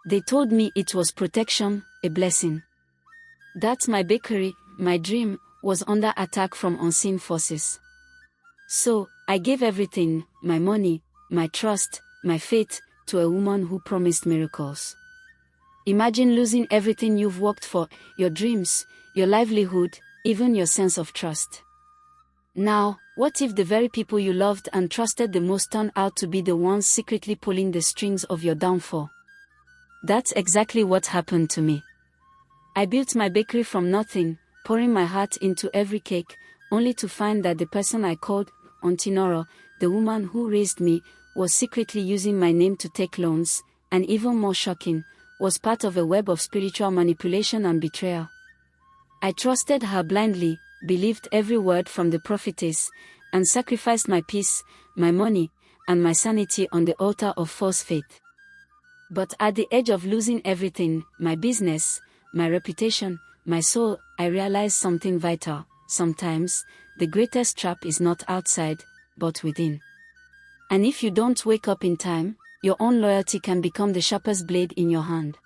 They told me it was protection, a blessing. That my bakery, my dream, was under attack from unseen forces. So, I gave everything, my money, my trust, my faith, to a woman who promised miracles. Imagine losing everything you've worked for, your dreams, your livelihood, even your sense of trust. Now, what if the very people you loved and trusted the most turn out to be the ones secretly pulling the strings of your downfall? That's exactly what happened to me. I built my bakery from nothing, pouring my heart into every cake, only to find that the person I called Auntie Nora, the woman who raised me, was secretly using my name to take loans, and even more shocking, was part of a web of spiritual manipulation and betrayal. I trusted her blindly, believed every word from the prophetess, and sacrificed my peace, my money, and my sanity on the altar of false faith. But at the edge of losing everything, my business, my reputation, my soul, I realized something vital. Sometimes, the greatest trap is not outside, but within. And if you don't wake up in time, your own loyalty can become the sharpest blade in your hand.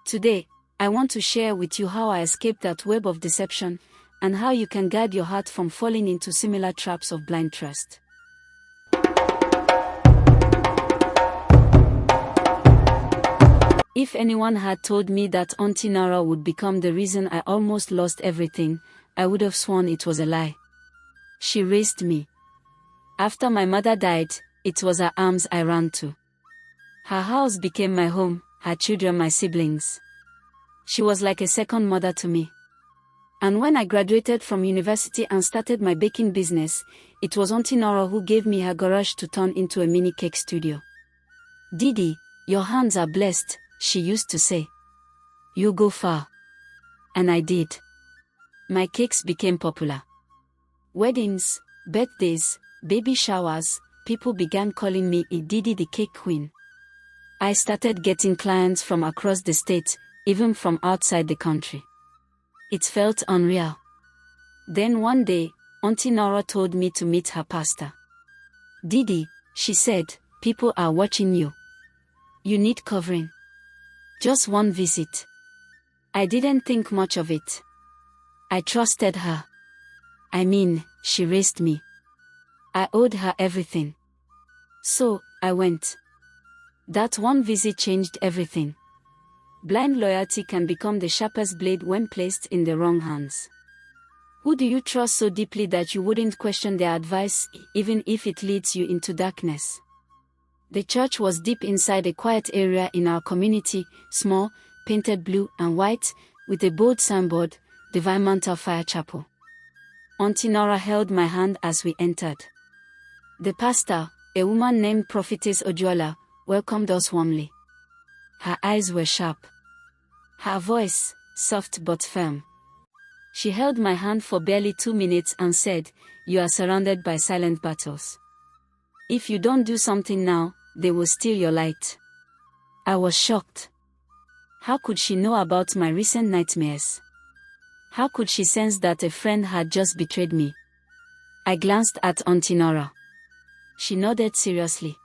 Today, I want to share with you how I escaped that web of deception, and how you can guard your heart from falling into similar traps of blind trust. If anyone had told me that Auntie Nara would become the reason I almost lost everything, I would have sworn it was a lie. She raised me. After my mother died, it was her arms I ran to. Her house became my home, her children my siblings. She was like a second mother to me. And when I graduated from university and started my baking business, it was Auntie Nora who gave me her garage to turn into a mini cake studio. "Didi, your hands are blessed," she used to say. "You go far." And I did. My cakes became popular. Weddings, birthdays, baby showers, people began calling me Didi the Cake Queen. I started getting clients from across the state, even from outside the country. It felt unreal. Then one day, Auntie Nora told me to meet her pastor. "Didi," she said, "people are watching you. You need covering. Just one visit." I didn't think much of it. I trusted her. I mean, she raised me. I owed her everything. So, I went. That one visit changed everything. Blind loyalty can become the sharpest blade when placed in the wrong hands. Who do you trust so deeply that you wouldn't question their advice, even if it leads you into darkness? The church was deep inside a quiet area in our community, small, painted blue and white, with a bold signboard, Divine Mantle Fire Chapel. Auntie Nora held my hand as we entered. The pastor, a woman named Prophetess Ojuola, welcomed us warmly. Her eyes were sharp. Her voice, soft but firm. She held my hand for barely 2 minutes and said, "You are surrounded by silent battles. If you don't do something now, they will steal your light." I was shocked. How could she know about my recent nightmares? How could she sense that a friend had just betrayed me? I glanced at Auntie Nora. She nodded seriously.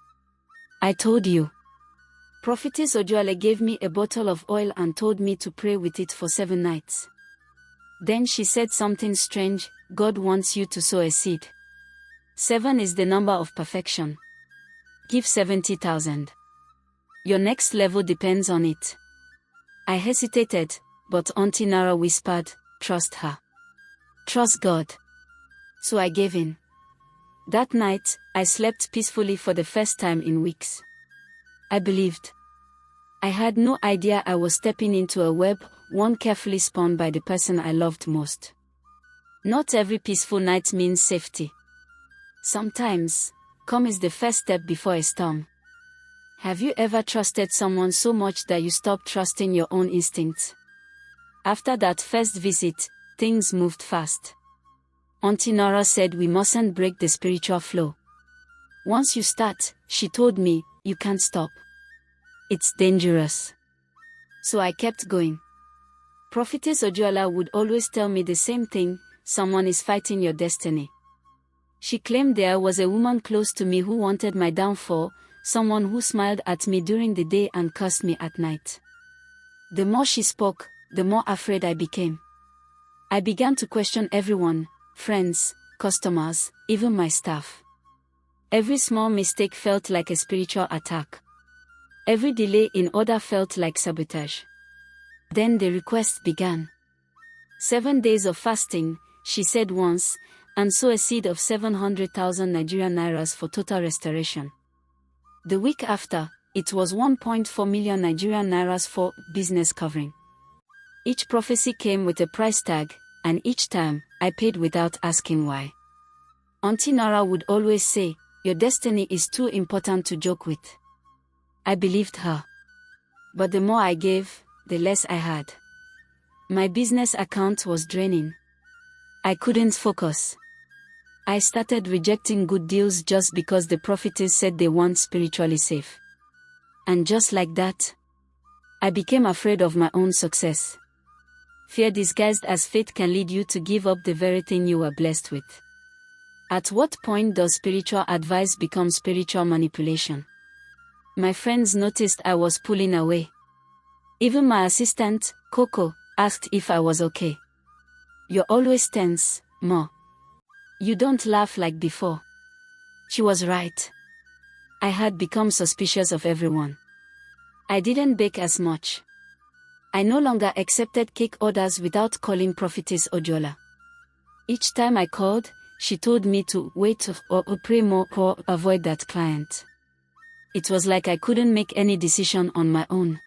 "I told you." Prophetess Ojuola gave me a bottle of oil and told me to pray with it for 7 nights. Then she said something strange: "God wants you to sow a seed. 7 is the number of perfection. Give 70,000. Your next level depends on it." I hesitated, but Auntie Nara whispered, "Trust her. Trust God." So I gave in. That night, I slept peacefully for the first time in weeks. I believed. I had no idea I was stepping into a web, one carefully spun by the person I loved most. Not every peaceful night means safety. Sometimes, calm is the first step before a storm. Have you ever trusted someone so much that you stopped trusting your own instincts? After that first visit, things moved fast. Auntie Nora said we mustn't break the spiritual flow. Once you start, she told me, you can't stop. It's dangerous. So I kept going. Prophetess Ojuola would always tell me the same thing: someone is fighting your destiny. She claimed there was a woman close to me who wanted my downfall, someone who smiled at me during the day and cursed me at night. The more she spoke, the more afraid I became. I began to question everyone, friends, customers, even my staff. Every small mistake felt like a spiritual attack. Every delay in order felt like sabotage. Then the request began. 7 days of fasting, she said once, and sow a seed of 700,000 Nigerian nairas for total restoration. The week after, it was 1.4 million Nigerian nairas for business covering. Each prophecy came with a price tag, and each time, I paid without asking why. Auntie Nara would always say, "Your destiny is too important to joke with." I believed her. But the more I gave, the less I had. My business account was draining. I couldn't focus. I started rejecting good deals just because the prophetess said they weren't spiritually safe. And just like that, I became afraid of my own success. Fear disguised as faith can lead you to give up the very thing you were blessed with. At what point does spiritual advice become spiritual manipulation? My friends noticed I was pulling away. Even my assistant, Coco, asked if I was okay. "You're always tense, Ma. You don't laugh like before." She was right. I had become suspicious of everyone. I didn't bake as much. I no longer accepted cake orders without calling Prophetess Ojola. Each time I called, she told me to wait or pray more or avoid that client. It was like I couldn't make any decision on my own.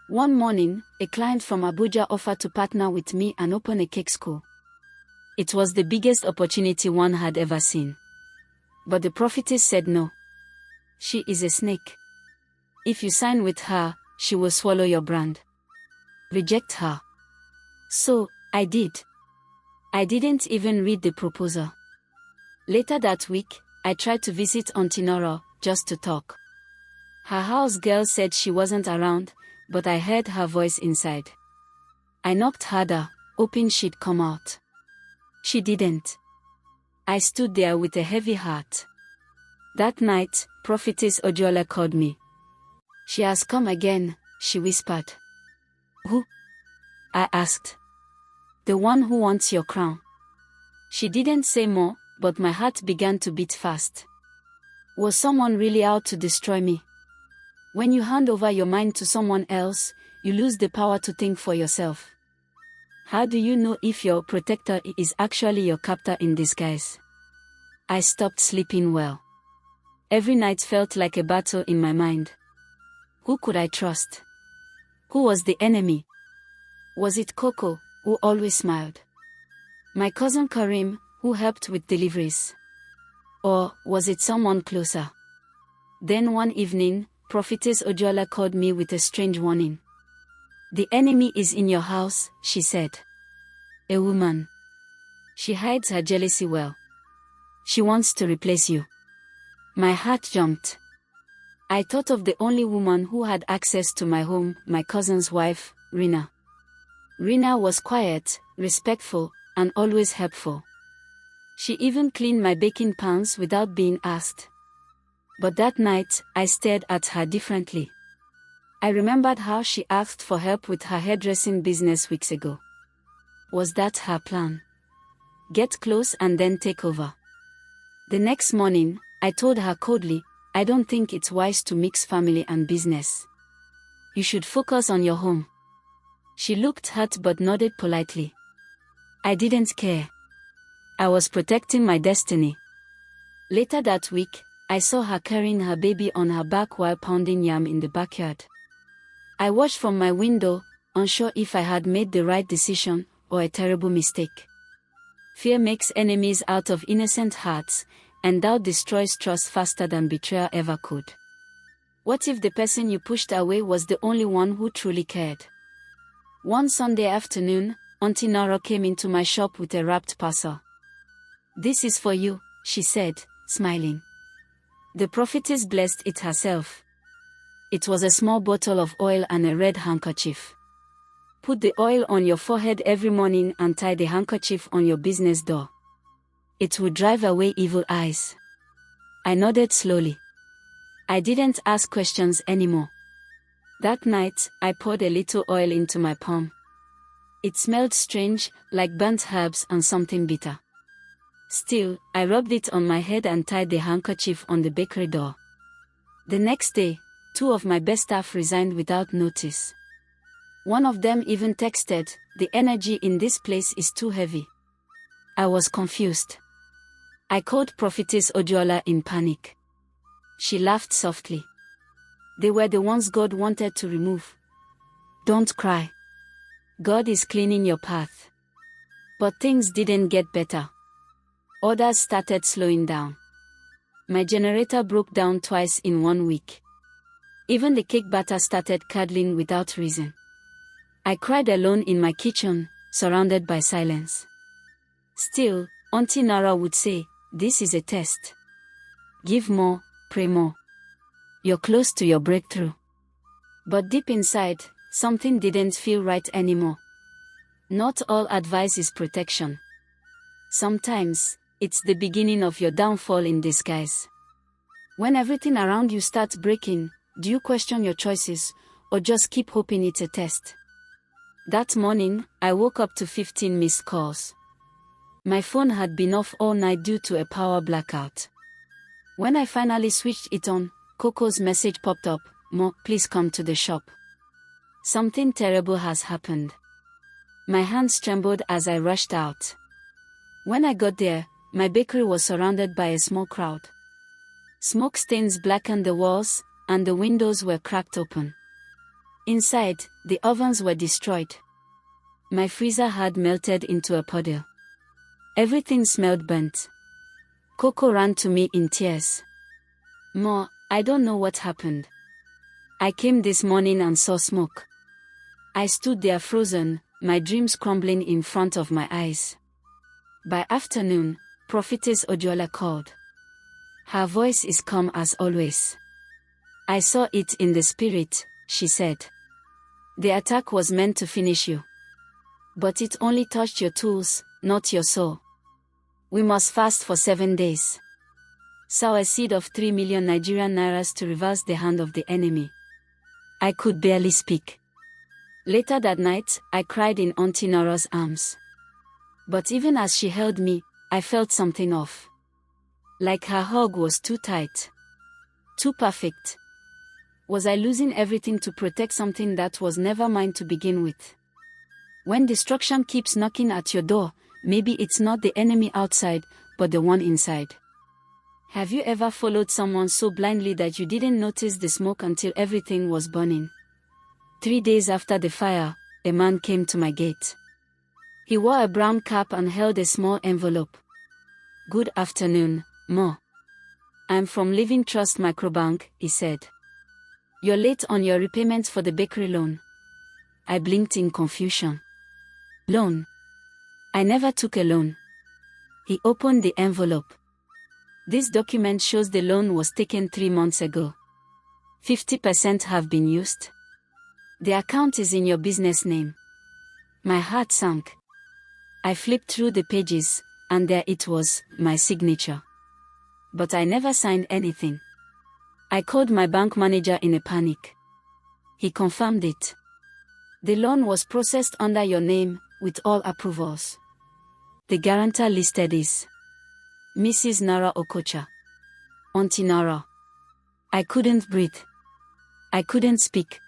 One morning, a client from Abuja offered to partner with me and open a cake school. It was the biggest opportunity one had ever seen. But the prophetess said no. She is a snake. If you sign with her, she will swallow your brand. Reject her. So, I did. I didn't even read the proposal. Later that week, I tried to visit Auntie Nora, just to talk. Her house girl said she wasn't around, but I heard her voice inside. I knocked harder, hoping she'd come out. She didn't. I stood there with a heavy heart. That night, Prophetess Ojola called me. "She has come again," she whispered. "Who?" I asked. "The one who wants your crown." She didn't say more, but my heart began to beat fast. Was someone really out to destroy me? When you hand over your mind to someone else, you lose the power to think for yourself. How do you know if your protector is actually your captor in disguise? I stopped sleeping well. Every night felt like a battle in my mind. Who could I trust? Who was the enemy? Was it Coco, who always smiled? My cousin Karim, who helped with deliveries? Or was it someone closer? Then one evening, Prophetess Ojola called me with a strange warning. "The enemy is in your house," she said. "A woman. She hides her jealousy well. She wants to replace you." My heart jumped. I thought of the only woman who had access to my home, my cousin's wife, Rina. Rina was quiet, respectful, and always helpful. She even cleaned my baking pans without being asked. But that night, I stared at her differently. I remembered how she asked for help with her hairdressing business weeks ago. Was that her plan? Get close and then take over. The next morning, I told her coldly, "I don't think it's wise to mix family and business. You should focus on your home." She looked hurt but nodded politely. I didn't care. I was protecting my destiny. Later that week, I saw her carrying her baby on her back while pounding yam in the backyard. I watched from my window, unsure if I had made the right decision or a terrible mistake. Fear makes enemies out of innocent hearts, and doubt destroys trust faster than betrayal ever could. What if the person you pushed away was the only one who truly cared? One Sunday afternoon, Auntie Nora came into my shop with a wrapped parcel. "This is for you," she said, smiling. The prophetess blessed it herself. It was a small bottle of oil and a red handkerchief. "Put the oil on your forehead every morning and tie the handkerchief on your business door. It will drive away evil eyes." I nodded slowly. I didn't ask questions anymore. That night, I poured a little oil into my palm. It smelled strange, like burnt herbs and something bitter. Still, I rubbed it on my head and tied the handkerchief on the bakery door. The next day, 2 of my best staff resigned without notice. One of them even texted, "The energy in this place is too heavy." I was confused. I called Prophetess Odiola in panic. She laughed softly. "They were the ones God wanted to remove. Don't cry. God is cleaning your path." But things didn't get better. Orders started slowing down. My generator broke down twice in 1 week. Even the cake batter started curdling without reason. I cried alone in my kitchen, surrounded by silence. Still, Auntie Nara would say, "This is a test. Give more, pray more. You're close to your breakthrough." But deep inside, something didn't feel right anymore. Not all advice is protection. Sometimes, it's the beginning of your downfall in disguise. When everything around you starts breaking, do you question your choices, or just keep hoping it's a test? That morning, I woke up to 15 missed calls. My phone had been off all night due to a power blackout. When I finally switched it on, Coco's message popped up, "Mo, please come to the shop. Something terrible has happened." My hands trembled as I rushed out. When I got there, my bakery was surrounded by a small crowd. Smoke stains blackened the walls, and the windows were cracked open. Inside, the ovens were destroyed. My freezer had melted into a puddle. Everything smelled burnt. Coco ran to me in tears. "Ma, I don't know what happened. I came this morning and saw smoke." I stood there frozen, my dreams crumbling in front of my eyes. By afternoon, Prophetess Odiola called. Her voice is calm as always. "I saw it in the spirit," she said. "The attack was meant to finish you. But it only touched your tools, not your soul. We must fast for 7 days. Sow a seed of 3 million Nigerian nairas to reverse the hand of the enemy." I could barely speak. Later that night, I cried in Auntie Nora's arms. But even as she held me, I felt something off. Like her hug was too tight. Too perfect. Was I losing everything to protect something that was never mine to begin with? When destruction keeps knocking at your door, maybe it's not the enemy outside, but the one inside. Have you ever followed someone so blindly that you didn't notice the smoke until everything was burning? 3 days after the fire, a man came to my gate. He wore a brown cap and held a small envelope. "Good afternoon, Ma. I'm from Living Trust Microbank," he said. "You're late on your repayments for the bakery loan." I blinked in confusion. "Loan? I never took a loan." He opened the envelope. "This document shows the loan was taken 3 months ago. 50% have been used. The account is in your business name." My heart sank. I flipped through the pages, and there it was, my signature. But I never signed anything. I called my bank manager in a panic. He confirmed it. "The loan was processed under your name, with all approvals. The guarantor listed is Mrs. Nara Okocha. Auntie Nara." I couldn't breathe. I couldn't speak.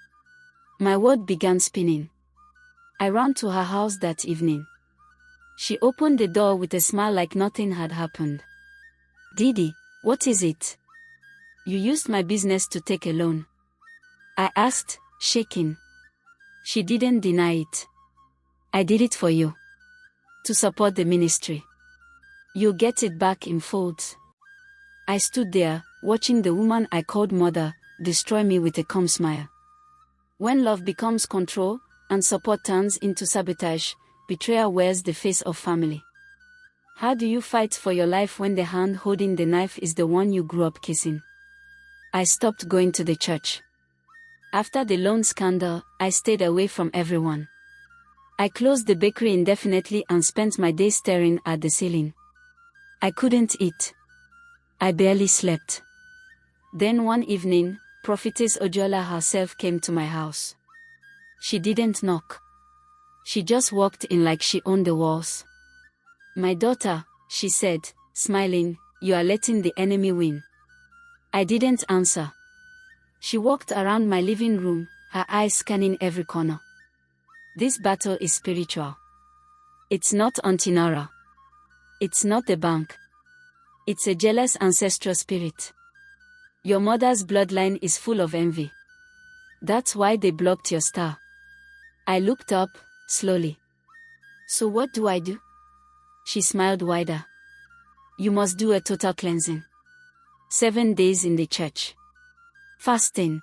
My world began spinning. I ran to her house that evening. She opened the door with a smile like nothing had happened. "Didi, what is it? You used my business to take a loan?" I asked, shaking. She didn't deny it. "I did it for you. To support the ministry. You'll get it back in folds." I stood there, watching the woman I called mother, destroy me with a calm smile. When love becomes control, and support turns into sabotage, betrayal wears the face of family. How do you fight for your life when the hand holding the knife is the one you grew up kissing? I stopped going to the church. After the loan scandal, I stayed away from everyone. I closed the bakery indefinitely and spent my days staring at the ceiling. I couldn't eat. I barely slept. Then one evening, Prophetess Ojola herself came to my house. She didn't knock. She just walked in like she owned the walls. "My daughter," she said, smiling, "you are letting the enemy win." I didn't answer. She walked around my living room, her eyes scanning every corner. "This battle is spiritual. It's not Auntie Nora. It's not the bank. It's a jealous ancestral spirit. Your mother's bloodline is full of envy. That's why they blocked your star." I looked up, slowly. "So what do I do?" She smiled wider. "You must do a total cleansing. 7 days in the church. Fasting.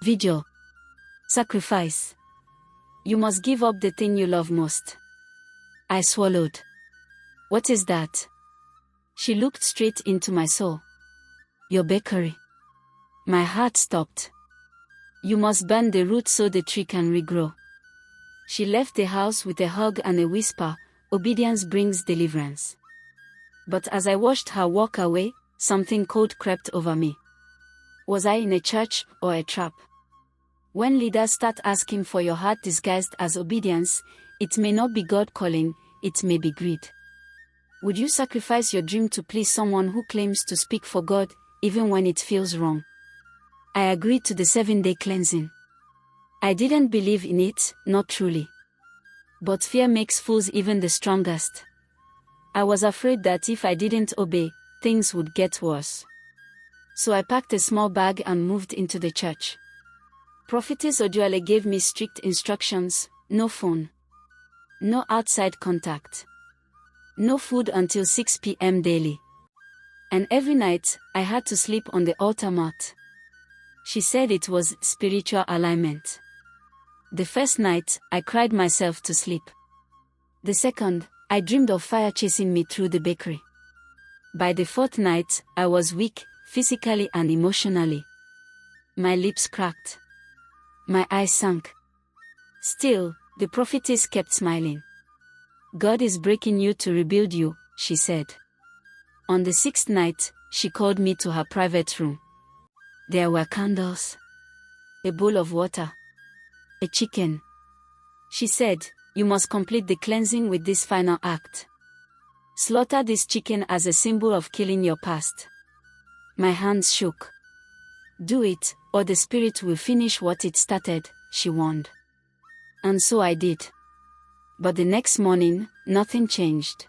Vigil. Sacrifice. You must give up the thing you love most." I swallowed. "What is that?" She looked straight into my soul. "Your bakery." My heart stopped. "You must burn the root so the tree can regrow." She left the house with a hug and a whisper, "Obedience brings deliverance." But as I watched her walk away, something cold crept over me. Was I in a church or a trap? When leaders start asking for your heart disguised as obedience, it may not be God calling, it may be greed. Would you sacrifice your dream to please someone who claims to speak for God, even when it feels wrong? I agreed to the 7-day cleansing. I didn't believe in it, not truly. But fear makes fools even the strongest. I was afraid that if I didn't obey, things would get worse. So I packed a small bag and moved into the church. Prophetess Ojuale gave me strict instructions: no phone, no outside contact, no food until 6 p.m. daily. And every night, I had to sleep on the altar mat. She said it was spiritual alignment. The first night, I cried myself to sleep. The second, I dreamed of fire chasing me through the bakery. By the fourth night, I was weak, physically and emotionally. My lips cracked. My eyes sank. Still, the prophetess kept smiling. "God is breaking you to rebuild you," she said. On the 6th night, she called me to her private room. There were candles, a bowl of water, a chicken. She said, "You must complete the cleansing with this final act. Slaughter this chicken as a symbol of killing your past." My hands shook. "Do it, or the spirit will finish what it started," she warned. And so I did. But the next morning, nothing changed.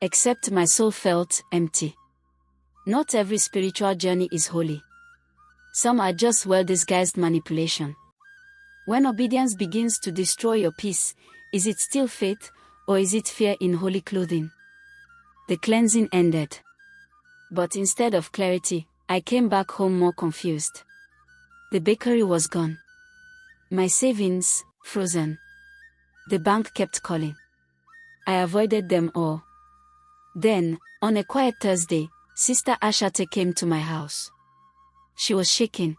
Except my soul felt empty. Not every spiritual journey is holy. Some are just well-disguised manipulation. When obedience begins to destroy your peace, is it still faith, or is it fear in holy clothing? The cleansing ended. But instead of clarity, I came back home more confused. The bakery was gone. My savings, frozen. The bank kept calling. I avoided them all. Then, on a quiet Thursday, Sister Ashate came to my house. She was shaking.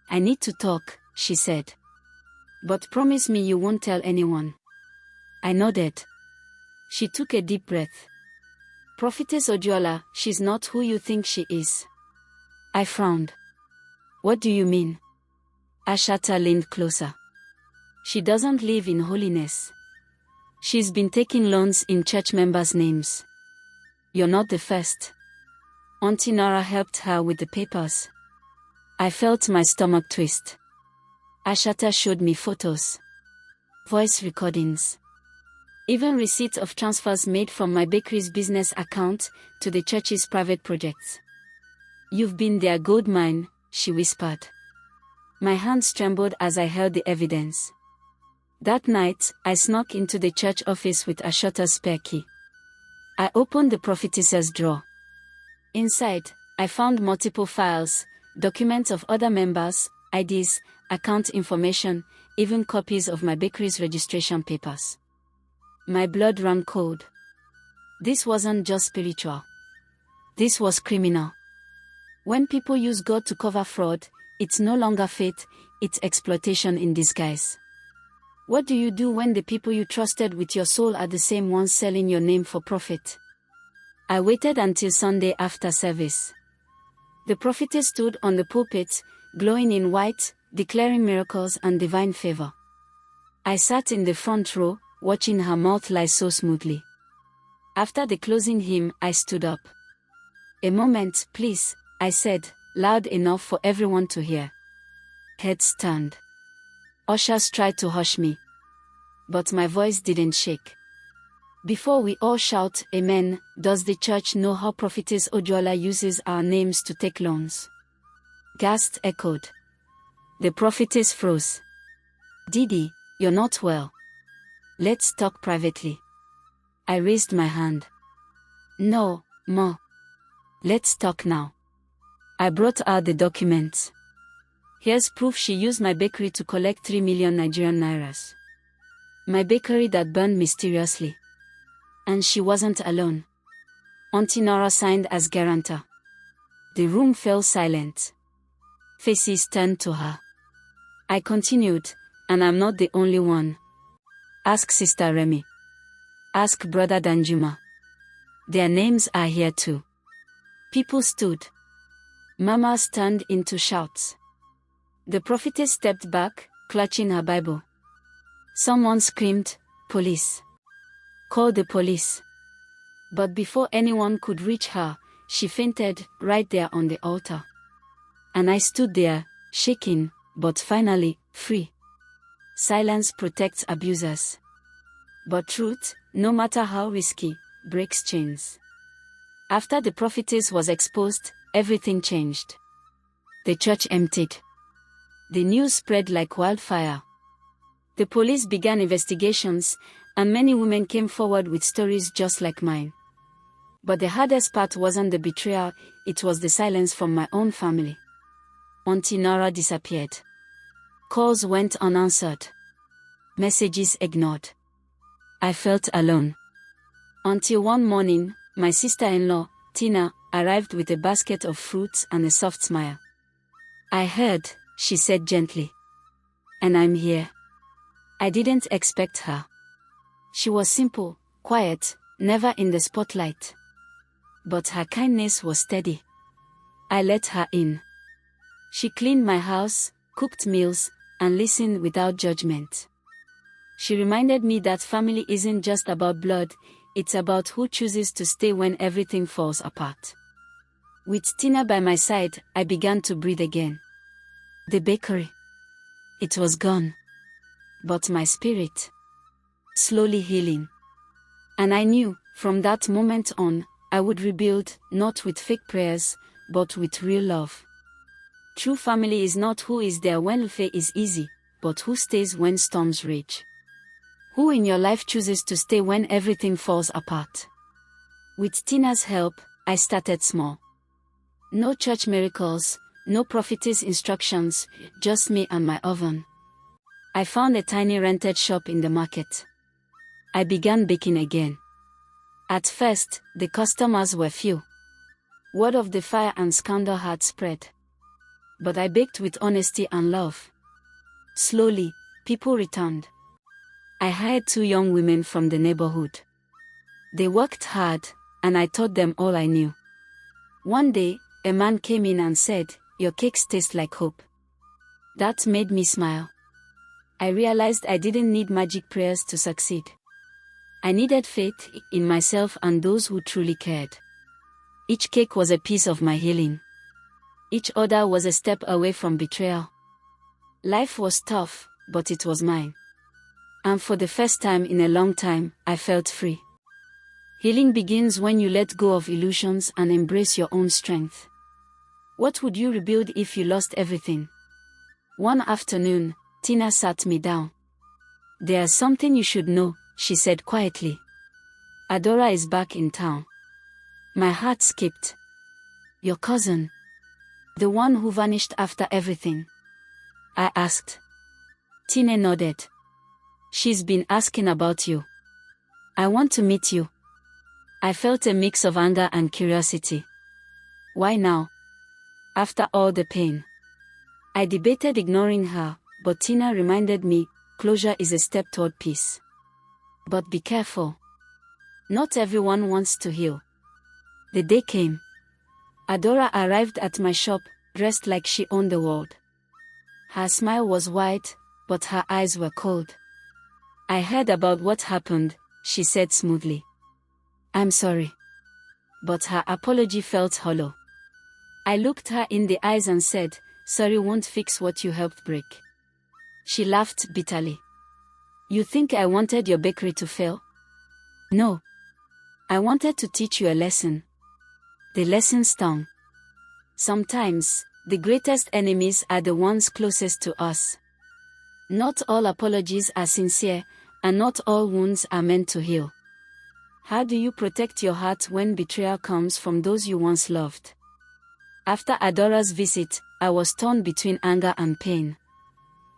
"I need to talk," she said. "But promise me you won't tell anyone." I nodded. She took a deep breath. "Prophetess Ojuala, she's not who you think she is." I frowned. "What do you mean?" Ashata leaned closer. "She doesn't live in holiness. She's been taking loans in church members' names. You're not the first. Auntie Nora helped her with the papers." I felt my stomach twist. Ashata showed me photos, voice recordings, even receipts of transfers made from my bakery's business account to the church's private projects. "You've been their gold mine," she whispered. My hands trembled as I held the evidence. That night, I snuck into the church office with Ashata's spare key. I opened the prophetess's drawer. Inside, I found multiple files, documents of other members, IDs, account information, even copies of my bakery's registration papers. My blood ran cold. This wasn't just spiritual. This was criminal. When people use God to cover fraud, it's no longer faith, it's exploitation in disguise. What do you do when the people you trusted with your soul are the same ones selling your name for profit? I waited until Sunday after service. The prophetess stood on the pulpit, glowing in white, declaring miracles and divine favor. I sat in the front row, watching her mouth lie so smoothly. After the closing hymn, I stood up. "A moment, please," I said, loud enough for everyone to hear. Heads turned. Ushers tried to hush me. But my voice didn't shake. "Before we all shout, Amen, does the church know how Prophetess Ojuola uses our names to take loans?" Gasps echoed. The prophetess froze. "Didi, you're not well. Let's talk privately." I raised my hand. "No, Ma. Let's talk now." I brought out the documents. "Here's proof she used my bakery to collect 3 million Nigerian nairas. My bakery that burned mysteriously. And she wasn't alone. Auntie Nora signed as guarantor." The room fell silent. Faces turned to her. I continued, "And I'm not the only one. Ask Sister Remy. Ask Brother Danjuma. Their names are here too." People stood. Mamas turned into shouts. The prophetess stepped back, clutching her Bible. Someone screamed, "Police! Call the police!" But before anyone could reach her, she fainted right there on the altar. And I stood there, shaking, but finally, free. Silence protects abusers. But truth, no matter how risky, breaks chains. After the prophetess was exposed, everything changed. The church emptied. The news spread like wildfire. The police began investigations, and many women came forward with stories just like mine. But the hardest part wasn't the betrayal, it was the silence from my own family. Auntie Nora disappeared. Calls went unanswered. Messages ignored. I felt alone. Until one morning, my sister-in-law, Tina, arrived with a basket of fruits and a soft smile. "I heard," she said gently. "And I'm here." I didn't expect her. She was simple, quiet, never in the spotlight. But her kindness was steady. I let her in. She cleaned my house, cooked meals, and listened without judgment. She reminded me that family isn't just about blood, it's about who chooses to stay when everything falls apart. With Tina by my side, I began to breathe again. The bakery. It was gone. But my spirit. Slowly healing. And I knew, from that moment on, I would rebuild, not with fake prayers, but with real love. True family is not who is there when life is easy, but who stays when storms rage. Who in your life chooses to stay when everything falls apart? With Tina's help, I started small. No church miracles, no prophetess instructions, just me and my oven. I found a tiny rented shop in the market. I began baking again. At first, the customers were few. Word of the fire and scandal had spread. But I baked with honesty and love. Slowly, people returned. I hired 2 young women from the neighborhood. They worked hard, and I taught them all I knew. One day, a man came in and said, "Your cakes taste like hope." That made me smile. I realized I didn't need magic prayers to succeed. I needed faith in myself and those who truly cared. Each cake was a piece of my healing. Each order was a step away from betrayal. Life was tough, but it was mine. And for the first time in a long time, I felt free. Healing begins when you let go of illusions and embrace your own strength. What would you rebuild if you lost everything? One afternoon, Tina sat me down. "There's something you should know," she said quietly. "Adora is back in town." My heart skipped. "Your cousin? The one who vanished after everything?" I asked. Tina nodded. "She's been asking about you. I want to meet you." I felt a mix of anger and curiosity. Why now? After all the pain. I debated ignoring her, but Tina reminded me, closure is a step toward peace. But be careful. Not everyone wants to heal. The day came. Adora arrived at my shop, dressed like she owned the world. Her smile was wide, but her eyes were cold. "I heard about what happened," she said smoothly. "I'm sorry." But her apology felt hollow. I looked her in the eyes and said, "Sorry won't fix what you helped break." She laughed bitterly. "You think I wanted your bakery to fail?" "No. I wanted to teach you a lesson." The lesson stung. Sometimes, the greatest enemies are the ones closest to us. Not all apologies are sincere, and not all wounds are meant to heal. How do you protect your heart when betrayal comes from those you once loved? After Adora's visit, I was torn between anger and pain.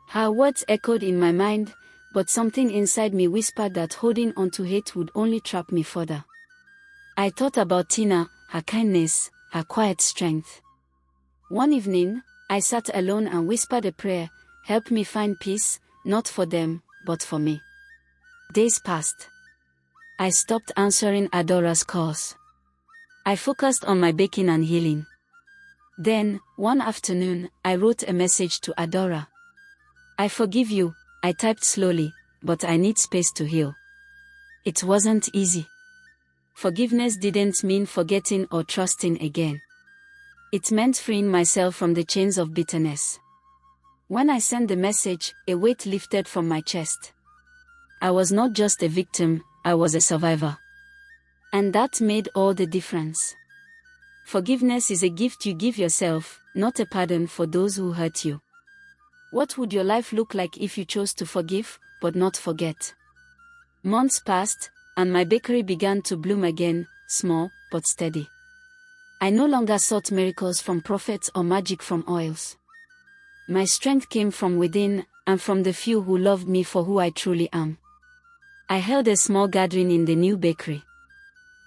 Her words echoed in my mind, but something inside me whispered that holding on to hate would only trap me further. I thought about Tina, her kindness, her quiet strength. One evening, I sat alone and whispered a prayer, "Help me find peace, not for them, but for me." Days passed. I stopped answering Adora's calls. I focused on my baking and healing. Then, one afternoon, I wrote a message to Adora. "I forgive you," I typed slowly, "but I need space to heal." It wasn't easy. Forgiveness didn't mean forgetting or trusting again. It meant freeing myself from the chains of bitterness. When I sent the message, a weight lifted from my chest. I was not just a victim, I was a survivor. And that made all the difference. Forgiveness is a gift you give yourself, not a pardon for those who hurt you. What would your life look like if you chose to forgive, but not forget? Months passed, and my bakery began to bloom again, small, but steady. I no longer sought miracles from prophets or magic from oils. My strength came from within, and from the few who loved me for who I truly am. I held a small gathering in the new bakery.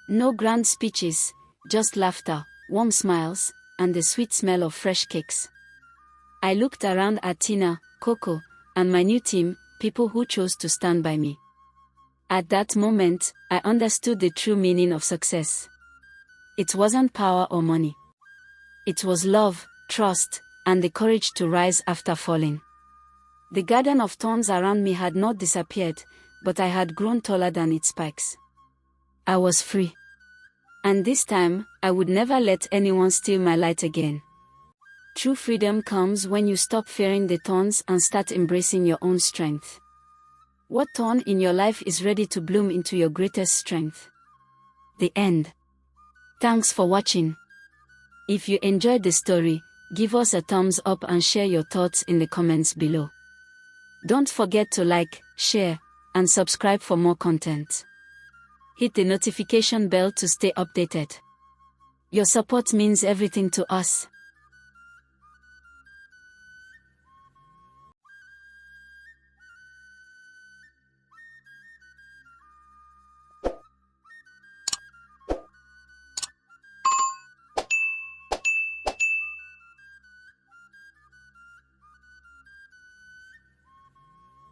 No grand speeches, just laughter, warm smiles, and the sweet smell of fresh cakes. I looked around at Tina, Coco, and my new team, people who chose to stand by me. At that moment, I understood the true meaning of success. It wasn't power or money. It was love, trust, and the courage to rise after falling. The garden of thorns around me had not disappeared, but I had grown taller than its spikes. I was free. And this time, I would never let anyone steal my light again. True freedom comes when you stop fearing the thorns and start embracing your own strength. What thorn in your life is ready to bloom into your greatest strength? The end. Thanks for watching. If you enjoyed the story, give us a thumbs up and share your thoughts in the comments below. Don't forget to like, share, and subscribe for more content. Hit the notification bell to stay updated. Your support means everything to us.